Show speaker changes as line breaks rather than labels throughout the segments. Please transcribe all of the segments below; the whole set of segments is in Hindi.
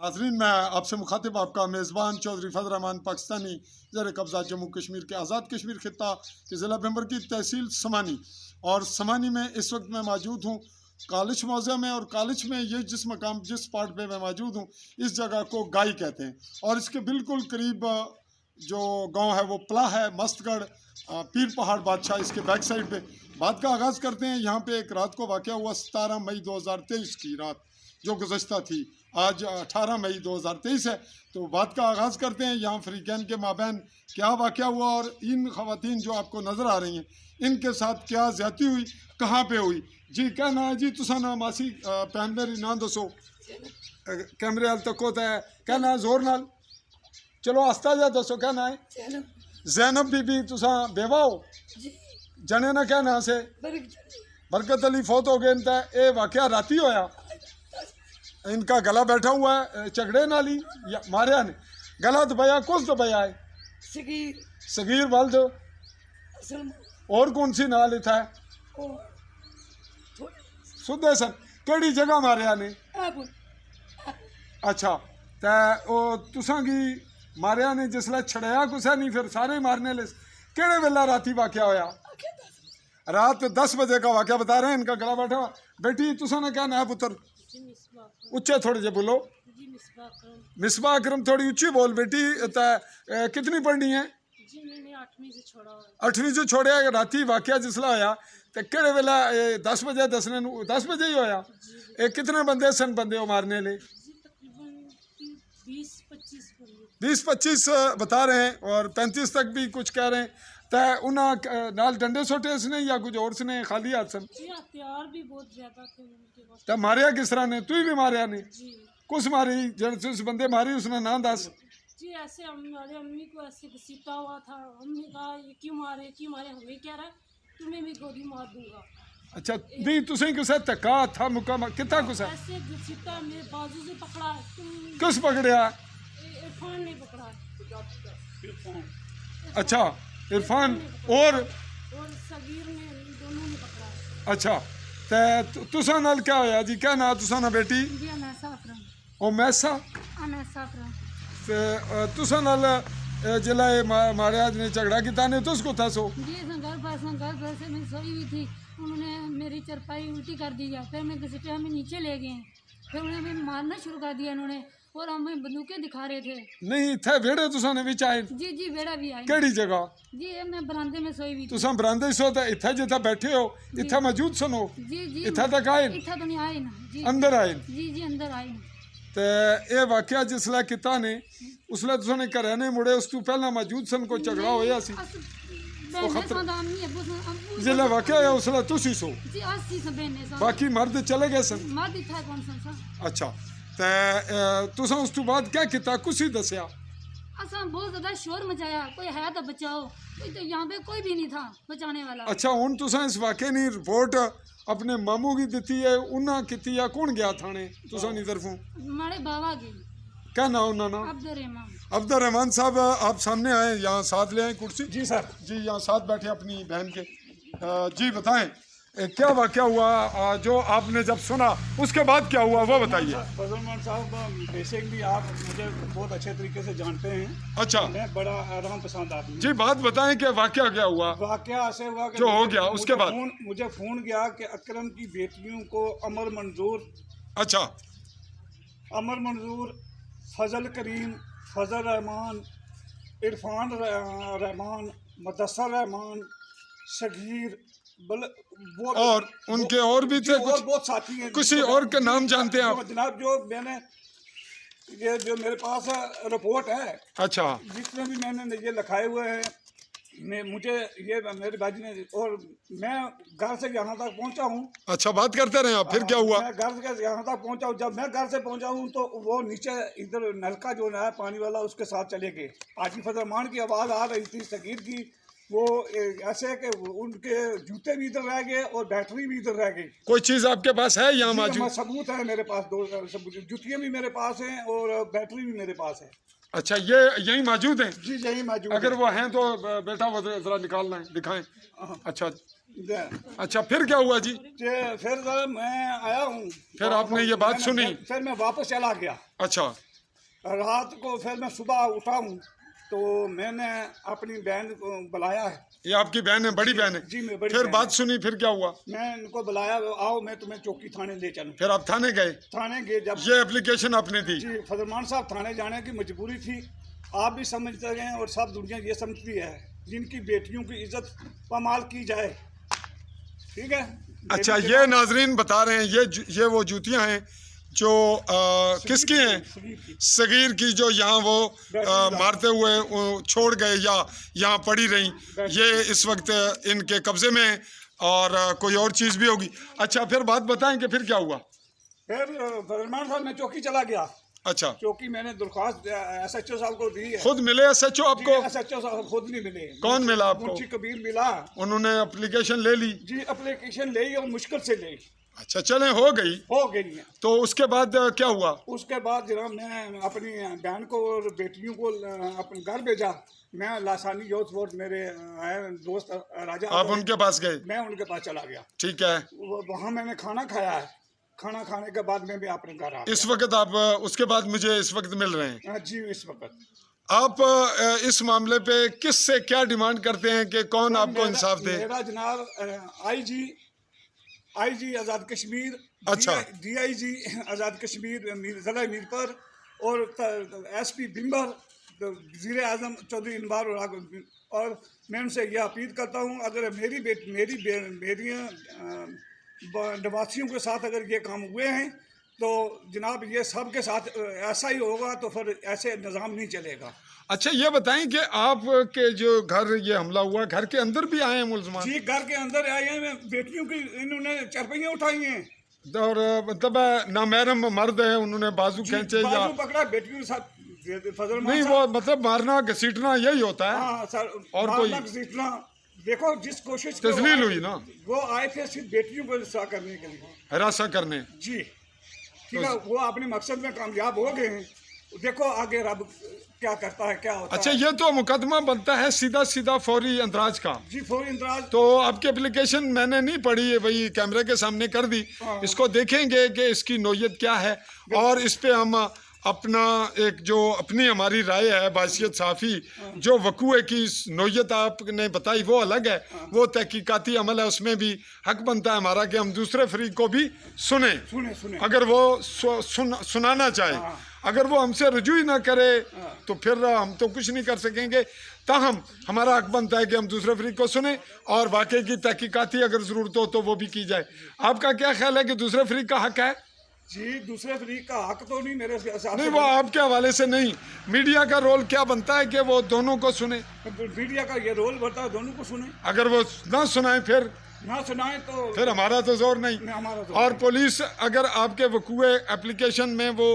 नाज़रीन, मैं आपसे मुखातिब आपका मेज़बान चौधरी फजल रहमान पाकिस्तानी ज़र कब्ज़ा जम्मू कश्मीर के आज़ाद कश्मीर खित्ता के ज़िला भंबर की तहसील समानी और समानी में इस वक्त मैं मौजूद हूँ कॉलेज मौज़ा में। और कॉलेज में ये जिस स्पॉट पे मैं मौजूद हूँ इस जगह को गाई कहते हैं और इसके बिल्कुल करीब जो गांव है वो पला है, मस्तगढ़, पीर पहाड़ बादशाह इसके बैक साइड पे। बात का आगाज़ करते हैं। यहाँ पे एक रात को वाक़या हुआ 17 मई 2023 की रात जो गुज़श्ता थी। आज 18 मई 2023 है। तो बात का आगाज़ करते हैं यहाँ फ़रीक़ैन के माबैन क्या वाक़या हुआ और इन ख़वातीन जो आपको नज़र आ रही हैं इनके साथ क्या ज़्यादती हुई, कहाँ पे हुई। जी क्या ना है जी, तुसा ना मासी भैन मेरी ना दसो, कैमरे वाल तक होता है क्या ना जोर नाल, चलो आस्ता जा दसो क्या ना है। ज़ैनब बीबी तुसा बेवा हो जने ना क्या ना से बरकत अली फौत हो गए। इनका ये वाक़या राती होया, इनका गला बैठा हुआ है झगड़े नाली या मारिया ने गला दबाया, कुछ दबाया है सगीर वाल दो और कौन सी नाल इथा है सुधे सन केड़ी जगह मारिया ने। अच्छा तो तुसा की मारिया ने जिसले छड़ाया कुछ नहीं फिर सारे मारने ले केड़े वेला राती वाक़या होया? रात 10 बजे का वाक़या बता रहे हैं। इनका गला बैठा हुआ। बेटी तुसा ने क्या ना है पुत्र, उच्चे थोड़े जे बोलो। मिसबा अकरम थोड़ी उच्ची बोल बेटी। कितनी पढ़नी है? 8वीं से छोड़िया। राती वाक़या जिसला होया तो केड़े वेला 10 बजे दसने 10 बजे ही होया। कितने बंदे सन बंदे वो मारने ले? 20-25 बता रहे हैं और 35 तक भी कुछ कह रहे हैं। तो उन्हें नाल डंडे सोटे इसने या कुछ और से खाली हाथ सन?
हथियार भी बहुत ज्यादा थे उनके पास।
तो मारिया किस तरह ने? तू भी मारिया ने? कुछ मारी जिस बंदे मारी उसने नाम दस।
जी ऐसे अम्मी को ऐसे घसीटा हुआ था। अम्मी कहा ये क्यों मारे हमें कह रहा है तुम्हें भी गोली मार दूंगा।
अच्छा नहीं तुसें किसे धक्का था मुका कितना कुछ है?
ऐसे घसीटा मेरे बाजू से पकड़ा।
किस पकड़िया?
इरफान ने पकड़ा।
अच्छा इरफान और
सगीर ने, दोनों ने पकड़ा।
अच्छा तो तुसा नाल क्या होया जी? क्या ना तुसा ना बेटी?
जी अनैसा अफरम।
ओ मैसा
अनैसा अफरम।
ते तुसा नाल जिला मारिया ने झगड़ा किता ने तो उसको था सो?
जी घर पर से मैं सोई हुई थी, उन्होंने मेरी चरपाई उल्टी कर दी है। फिर मैं घसीटे हमें नीचे ले गए, फिर उन्हें हमें मारना शुरू कर दिया इन्होंने और हमें बंदूकें दिखा रहे थे।
नहीं थे वेड़े तुसा ने विच आए?
जी बेड़ा भी आए।
केड़ी जगह?
जी मैं बरामदे में सोई हुई थी।
तुसा बरामदे सो ते इथे जिथे बैठे हो इथे मौजूद सुनो?
जी
इथे तक आए?
इथे तो नहीं आए ना जी।
अंदर आए?
जी अंदर आए।
ते ये वाकया जिसले किता ने उसले तुसा ने घरे ने मुड़े उस तू पहला मौजूद सन को झगड़ा होया सी? जिले वाकया है उसले तुसी सो?
जी आसी सब बहने सन।
बाकी मर्द चले गए सन?
मर्द था कौन सा?
अच्छा ते तुसा उस तू बाद क्या किता कुछ ही दसिया?
असा बहुत ज्यादा शोर मचाया, कोई है तो बचाओ, कोई तो यहाँ पे कोई भी नहीं था बचाने वाला।
अच्छा हुन तुसा इस वाकये नी रिपोर्ट अपने मामू की दी है उन्हें की या कौन गया थाने तुसा नी तरफों?
हमारे बाबा की।
क्या नाम उन्होंने ना? अब्दुल रहमान साहब आप सामने आए, यहाँ साथ ले आए कुर्सी। जी सर जी यहाँ साथ बैठे अपनी बहन के। जी बताएं क्या वाकया हुआ जो आपने जब सुना उसके बाद क्या हुआ वो बताइए।
फजल रहमान साहब बेसिकली आप मुझे बहुत अच्छे तरीके से जानते हैं।
अच्छा
मैं बड़ा आराम पसंद आदमी।
जी बात बताएं कि वाकया क्या हुआ?
वाकया ऐसे हुआ कि
जो हो गया उसके बाद
मुझे फोन गया कि अकरम की बेटियों को अमर मंजूर,
अच्छा
अमर मंजूर, फजल करीम, फजल रहमान, इरफान रहमान, मुदस्सर रहमान, शगीर
और उनके और भी थे कुछ?
बहुत साथी हैं।
किसी और के नाम जानते हैं आप?
जनाब जो मैंने ये जो मेरे पास रिपोर्ट है,
अच्छा
जितने भी मैंने ये लिखाए हुए हैं, मुझे ये मेरे बाजी ने और मैं घर से यहाँ तक पहुँचा हूँ।
अच्छा बात करते रहे आप, फिर क्या हुआ?
मैं घर से यहाँ तक पहुँचा हूँ। जब मैं घर से पहुँचा हूँ तो वो नीचे इधर नलका जो है पानी वाला उसके साथ चले गए। आजी फजल रहमान की आवाज़ आ रही थी सगीर की, वो ऐसे कि उनके जूते भी इधर रह गए और बैटरी भी इधर रह गई।
कोई चीज़ आपके पास है यहाँ मौजूद?
सबूत है मेरे पास, 2 जूतियाँ भी मेरे पास हैं और बैटरी भी मेरे पास है।
अच्छा ये यही मौजूद है?
जी यही मौजूद।
अगर वो हैं तो बेटा वो जरा निकालना है, दिखाएं। अच्छा अच्छा फिर क्या हुआ जी?
फिर मैं आया हूँ,
फिर आपने ये बात सुनी?
फिर मैं वापस चला गया।
अच्छा
रात को फिर मैं सुबह उठा हूँ तो मैंने अपनी बहन को बुलाया है।
ये आपकी बहन है, बड़ी बहन है?
जी मैं बड़ी
फिर
बहन
बात
है।
सुनी, फिर क्या हुआ?
मैं इनको बुलाया, आओ मैं तुम्हें चौकी थाने ले चलूँ।
फिर आप थाने गए?
थाने गए जब
ये एप्लीकेशन आपने दी?
जी फजलमान साहब, थाने जाने की मजबूरी थी, आप भी समझते हैं और सब दुनिया ये समझती है, जिनकी बेटियों की इज्जत पमाल की जाए, ठीक है।
अच्छा, ये नाजरीन बता रहे हैं ये वो जूतियां हैं जो किसकी हैं? सगीर की, जो यहाँ वो मारते हुए वो छोड़ गए या यहाँ पड़ी रही, ये इस वक्त इनके कब्जे में है और कोई और चीज़ भी होगी। अच्छा, फिर बात बताएं कि फिर क्या हुआ?
फिर फजलमान साहब मैं चौकी चला गया।
अच्छा,
चौकी मैंने दरख्वास्त SHO साहब को दी है।
खुद मिले SHO आपको?
SHO साहब खुद नहीं मिले।
कौन मिला आपको?
मुंशी कबीर मिला।
उन्होंने एप्लीकेशन ले ली?
जी एप्लीकेशन ले और मुश्किल से ले।
अच्छा, चलें, हो गई
है।
तो उसके बाद क्या हुआ?
उसके बाद जनाब मैं अपनी बहन को और बेटियों को अपने घर भेजा। मैं लासानी यूथ वोट मेरे दोस्त राजा,
आप उनके पास गए?
मैं उनके पास चला गया।
ठीक है।
वहाँ मैंने खाना खाया है। खाना खाने के बाद मैं भी अपने घर आ गया।
इस वक्त आप उसके बाद मुझे इस वक्त मिल रहे हैं?
जी इस वक्त
आप इस मामले पे किससे क्या डिमांड करते हैं कि कौन आपको इंसाफ दे?
मेरा जनाब IG आज़ाद कश्मीर,
अच्छा,
DIG आज़ाद कश्मीर ज़िला मीरपुर और SP बिम्बर वज़ीर आज़म चौधरी इनबार और मैं उनसे यह अपील करता हूँ, अगर मेरी निवासियों के साथ अगर ये काम हुए हैं तो जनाब ये सब के साथ ऐसा ही होगा, तो फिर ऐसे निज़ाम नहीं चलेगा।
अच्छा, ये बताएं कि आपके जो घर ये हमला हुआ, घर के अंदर भी आए हैं मुलजमान?
जी घर के अंदर आए हैं, बेटियों की इन्होंने चरपहियाँ उठाई हैं
और मतलब नामहरम मर्द है, उन्होंने बाजू खींचे या
बाजू पकड़ा बेटियों के साथ?
नहीं, वो मतलब मारना घसीटना यही होता है।
हाँ सर,
और कोई
घसीटना, देखो जिस कोशिश
तस्लील हुई ना,
वो आए थे सिर्फ बेटियों को रिहा करने के लिए,
हरासा करने।
जी ठीक है, वो अपने मकसद में कामयाब हो गए हैं। देखो आगे रब क्या करता है, क्या होता
अच्छा,
है।
ये तो मुकदमा बनता है सीधा सीधा फौरी अंतराज का।
जी फौरी अंतराज।
तो आपकी एप्लीकेशन मैंने नहीं पढ़ी है भाई, कैमरे के सामने कर दी।
हाँ।
इसको देखेंगे कि इसकी नोयत क्या है और इस पे हम अपना एक जो अपनी हमारी राय है बासियत साफ़ी, जो वकूए की नोयत आपने बताई वो अलग है, वो तहकीकाती अमल है, उसमें भी हक बनता है हमारा कि हम दूसरे फरीक को भी सुने अगर वो सुनाना चाहे। अगर वो हमसे रजू ही ना करे तो फिर हम तो कुछ नहीं कर सकेंगे। ताहम हमारा हक बनता है कि हम दूसरे फरीक को सुने और वाकई की तहकीकाती अगर ज़रूरत हो तो वो भी की जाए। आपका क्या ख्याल है कि दूसरे फरीक का हक है?
जी दूसरे फरीक का हक तो नहीं मेरे हिसाब
नहीं, वो आपके हवाले से नहीं, मीडिया का रोल क्या बनता है कि वो दोनों को सुने?
मीडिया का ये रोल बनता है दोनों को सुने।
अगर वो ना सुनाए फिर
ना सुनाए तो
फिर हमारा तो जोर नहीं। और पुलिस अगर आपके वकूए एप्लीकेशन में वो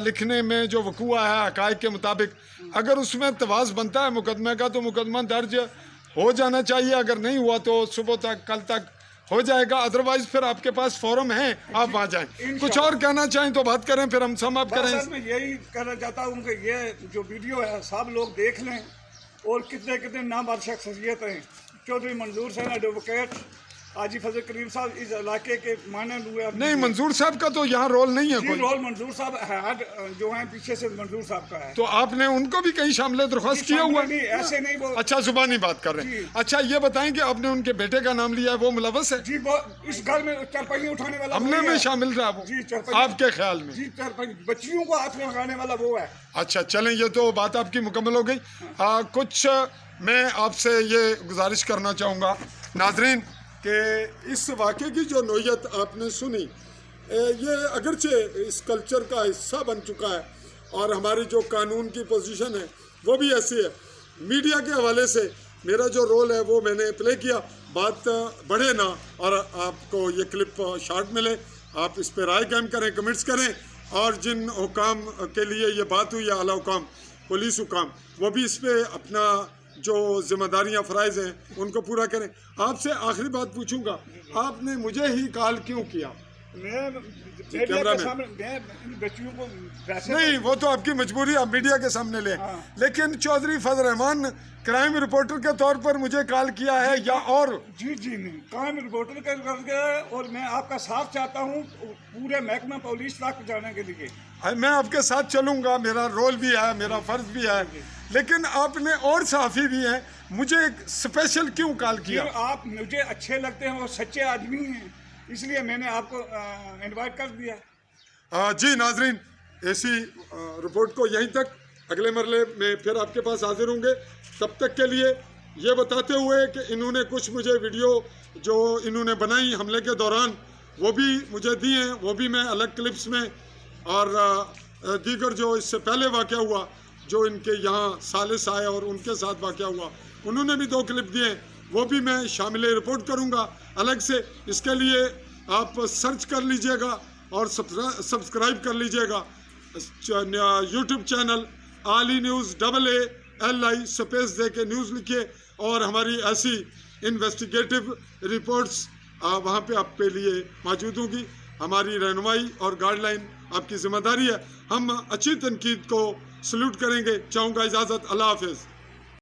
लिखने में जो वकूआ है हकायक के मुताबिक, अगर उसमें तवाज़ बनता है मुकदमे का तो मुकदमा दर्ज हो जाना चाहिए। अगर नहीं हुआ तो सुबह तक कल तक हो जाएगा, अदरवाइज फिर आपके पास फोरम है, आप वहाँ जाएं। कुछ और कहना चाहें तो बात करें, फिर हम समाप्त करें।
मैं यही कहना चाहता हूँ कि ये जो वीडियो है सब लोग देख लें और कितने कितने नामवर शख्सियत हैं। चौधरी मंजूर सैन एडवोकेट, हाजी फजल करीम साहब इस इलाके के माने हुए।
नहीं, मंजूर साहब का तो यहाँ रोल नहीं है कोई।
रोल मंजूर साहब हेड जो है पीछे से मंजूर साहब का है।
तो आपने उनको भी कहीं शामिल दरख्वास्त किया हुआ?
नहीं, ऐसे नहीं वो।
अच्छा, जुबानी बात कर रहे हैं। अच्छा, ये बताएं कि आपने उनके बेटे का नाम लिया है, वो मुलव्वस है?
जी वो इस घर में चरपही उठाने वाला
हमले में शामिल रहा वो?
जी चरपही,
आपके ख्याल में?
जी चरपही बच्चियों को हाथ में लगाने वाला वो है।
अच्छा, चलें, ये तो बात आपकी मुकम्मल हो गई। कुछ मैं आपसे ये गुजारिश करना चाहूँगा नाजरीन कि इस वाक़े की जो नोयत आपने सुनी, ये अगरचे इस कल्चर का हिस्सा बन चुका है और हमारी जो कानून की पोजीशन है वो भी ऐसी है। मीडिया के हवाले से मेरा जो रोल है वो मैंने प्ले किया, बात बढ़े ना और आपको ये क्लिप शॉर्ट मिले, आप इस पर राय कायम करें, कमेंट्स करें और जिन हुकाम के लिए ये बात हुई है, आला हुकाम, पुलिस हुकाम, वो भी इस पर अपना जो जिम्मेदारियां फ़राइज़ हैं उनको पूरा करें। आपसे आखिरी बात पूछूंगा, आपने मुझे ही कॉल क्यों किया?
मीडिया
कैमरा
के
में
सामने मैं इन बच्चियों को वैसे
नहीं, वो तो आपकी मजबूरी, आप मीडिया के सामने ले।
हाँ।
लेकिन चौधरी फजल रहमान क्राइम रिपोर्टर के तौर पर मुझे कॉल किया है या और?
जी जी नहीं, काम रिपोर्टर करके, और मैं आपका साथ चाहता हूँ पूरे महकमा पुलिस तक जाने के लिए।
मैं आपके साथ चलूंगा, मेरा रोल भी है, मेरा फर्ज भी है, लेकिन आपने और सहाफ़ी भी हैं, मुझे एक स्पेशल क्यों कॉल किया?
आप मुझे अच्छे लगते हैं और सच्चे आदमी हैं, इसलिए मैंने आपको इनवाइट कर दिया।
जी नाजरीन, ऐसी रिपोर्ट को यहीं तक, अगले मरले में फिर आपके पास हाजिर होंगे। तब तक के लिए ये बताते हुए कि इन्होंने कुछ मुझे वीडियो जो इन्होंने बनाई हमले के दौरान वो भी मुझे दी हैं, वो भी मैं अलग क्लिप्स में, और दीगर जो इससे पहले वाक़या हुआ जो इनके यहाँ सालिस आए और उनके साथ वाक़या हुआ, उन्होंने भी 2 क्लिप दिए, वो भी मैं शामिल रिपोर्ट करूँगा अलग से। इसके लिए आप सर्च कर लीजिएगा और सब्सक्राइब कर लीजिएगा यूट्यूब चैनल आली न्यूज़ AALI स्पेस दे के न्यूज़ लिखिए, और हमारी ऐसी इन्वेस्टिगेटिव रिपोर्ट्स वहाँ पे आपके लिए मौजूद होंगी। हमारी रहनुमाई और गाइडलाइन आपकी जिम्मेदारी है। हम अच्छी तनकीद को सल्यूट करेंगे। चाहूँगा इजाज़त, अल्लाह हाफिज़।